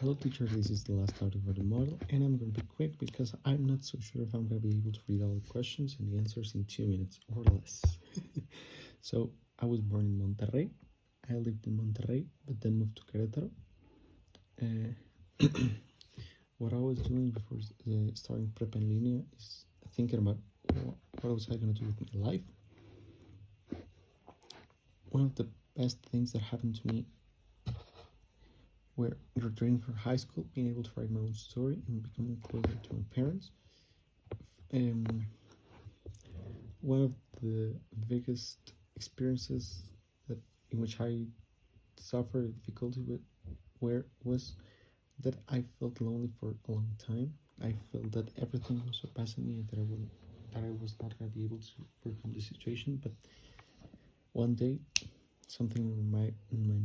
Hello teacher, this is the last audio for the model and I'm going to be quick because I'm not so sure if I'm going to be able to read all the questions and the answers in 2 minutes or less. So I was born in Monterrey. I lived in Monterrey but then moved to Querétaro. What I was doing before starting prep en línea is thinking about what was I going to do with my life. One of the best things that happened to me where graduating from high school, being able to write my own story and becoming closer to my parents. One of the biggest experiences in which I suffered difficulty with was that I felt lonely for a long time. I felt that everything was surpassing me and that I was not going to be able to overcome the situation. But one day, something in my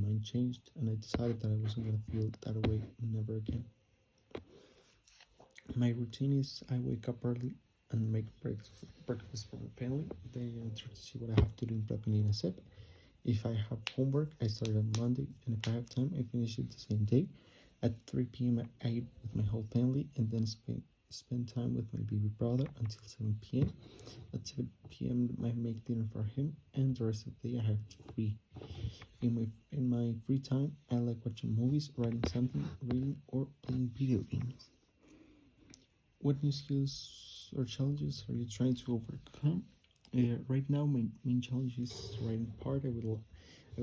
mind changed, and I decided that I wasn't going to feel that way never again. My routine is I wake up early and make breakfast for my family. Then I try to see what I have to do in prep in SEP. If I have homework, I start on Monday, and if I have time, I finish it the same day. At 3 p.m. I eat with my whole family, and then spend time with my baby brother until 7 p.m. At 7 p.m. I make dinner for him, and the rest of the day I have free. In my free time, I like watching movies, writing something, reading, or playing video games. What new skills or challenges are you trying to overcome? Right now, my main challenge is writing part. I would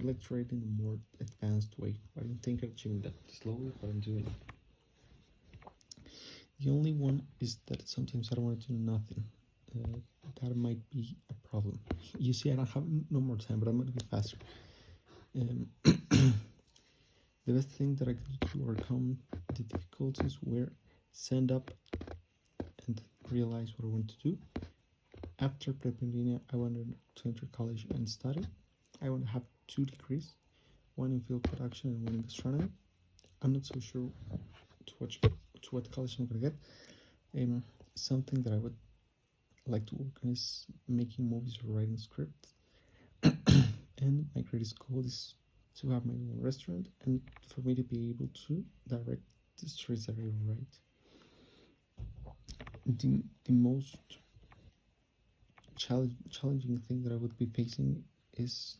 like to write in a more advanced way. I don't think I'm achieving that slowly, but I'm doing it. The only one is that sometimes I don't want to do nothing. That might be a problem. You see, I don't have no more time, but I'm going to be faster. The best thing that I could do to overcome the difficulties were stand up and realize what I want to do. After prep en línea, I wanted to enter college and study. I want to have 2 degrees, one in field production and one in gastronomy. I'm not so sure to what college I'm going to get. Something that I would like to work on is making movies or writing scripts. And my greatest goal is to have my own restaurant and for me to be able to direct the stories that I write. The most challenging thing that I would be facing is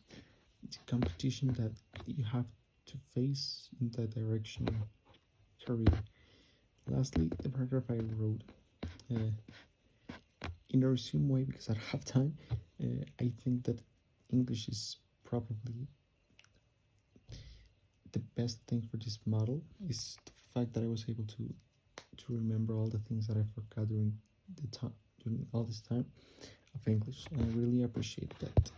the competition that you have to face in that direction career. Lastly, the paragraph I wrote in a resume way, because I don't have time. I think that English is probably the best thing for this model, is the fact that I was able to remember all the things that I forgot during all this time of English, and I really appreciate that.